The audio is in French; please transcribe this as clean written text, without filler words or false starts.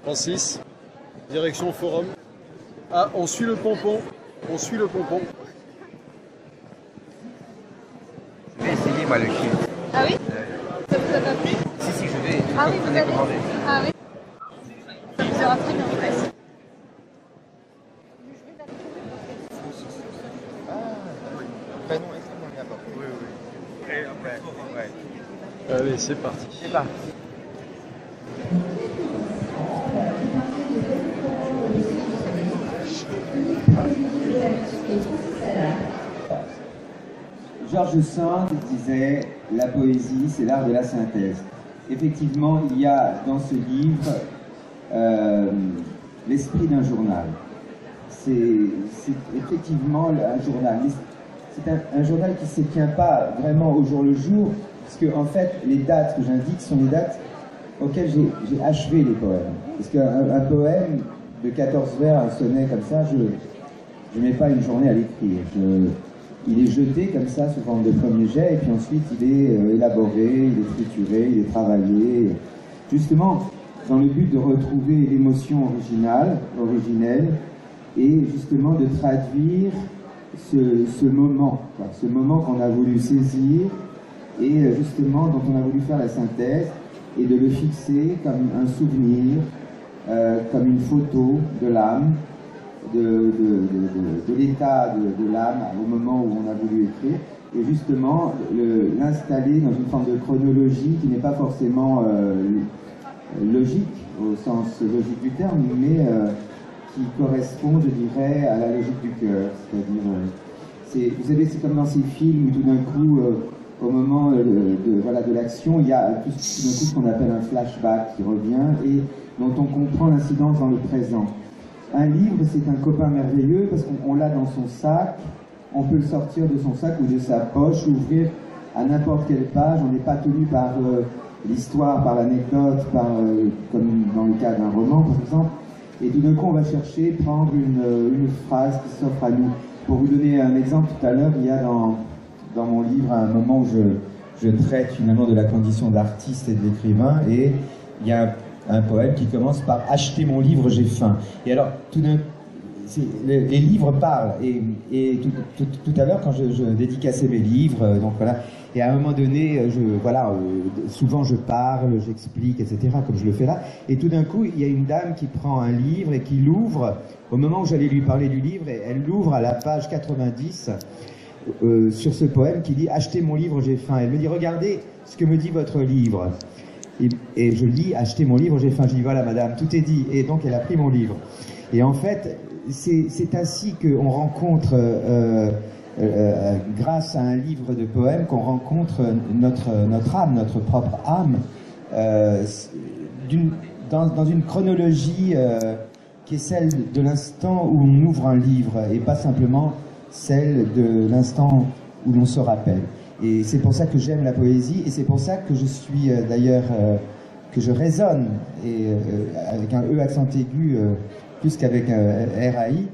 Francis, direction forum. Ah, on suit le pompon. On suit le pompon. Je vais essayer moi le chien. Ah oui? Ça vous a pas plu? Si, je vais. Ah oui, vous J'en ai allez? commandé. Ah oui? Ça vous aura très bien fait. Prénom extrêmement bien porté. Oui, oui. Et après, ouais. Allez, c'est parti. C'est parti. Georges Sand disait « La poésie, c'est l'art de la synthèse ». Effectivement, il y a dans ce livre l'esprit d'un journal. C'est effectivement un journal. C'est un journal qui ne se tient pas vraiment au jour le jour, parce que en fait, les dates que j'indique sont les dates auxquelles j'ai achevé les poèmes. Parce qu'un poème de 14 vers, un sonnet comme ça, je ne mets pas une journée à l'écrire. Il est jeté comme ça sous forme de premier jet, et puis ensuite il est élaboré, il est trituré, il est travaillé, justement dans le but de retrouver l'émotion originelle, et justement de traduire ce moment qu'on a voulu saisir, et justement dont on a voulu faire la synthèse, et de le fixer comme un souvenir, comme une photo de l'âme, de l'état de l'âme au moment où on a voulu écrire, et justement l'installer dans une forme de chronologie qui n'est pas forcément logique au sens logique du terme, mais qui correspond, je dirais, à la logique du cœur. C'est-à-dire, vous savez, c'est comme dans ces films où tout d'un coup, au moment de l'action, il y a tout d'un coup ce qu'on appelle un flashback qui revient et dont on comprend l'incidence dans le présent. Un livre, c'est un copain merveilleux parce qu'on l'a dans son sac, on peut le sortir de son sac ou de sa poche, l'ouvrir à n'importe quelle page, on n'est pas tenu par l'histoire, par l'anecdote, comme dans le cas d'un roman par exemple, et tout d'un coup on va chercher, prendre une phrase qui s'offre à nous. Pour vous donner un exemple, tout à l'heure, il y a dans mon livre un moment où je traite finalement de la condition d'artiste et de l'écrivain, et il y a un poème qui commence par « Achetez mon livre, j'ai faim ». Et alors, les livres parlent, et tout à l'heure, quand je dédicaçais mes livres, donc voilà, et à un moment donné, souvent je parle, j'explique, etc., comme je le fais là, et tout d'un coup, il y a une dame qui prend un livre et qui l'ouvre, au moment où j'allais lui parler du livre, et elle l'ouvre à la page 90, sur ce poème qui dit « Achetez mon livre, j'ai faim ». Elle me dit « Regardez ce que me dit votre livre ». Et je lis « Achetez mon livre, j'ai faim ». Je dis « Voilà madame, tout est dit ». Et donc elle a pris mon livre. Et en fait, c'est ainsi qu'on rencontre, grâce à un livre de poèmes, qu'on rencontre notre âme, notre propre âme, dans une chronologie qui est celle de l'instant où on ouvre un livre, et pas simplement celle de l'instant où l'on se rappelle. Et c'est pour ça que j'aime la poésie, et c'est pour ça que je suis d'ailleurs, que je résonne, et avec un E accent aigu, plus qu'avec un RAI,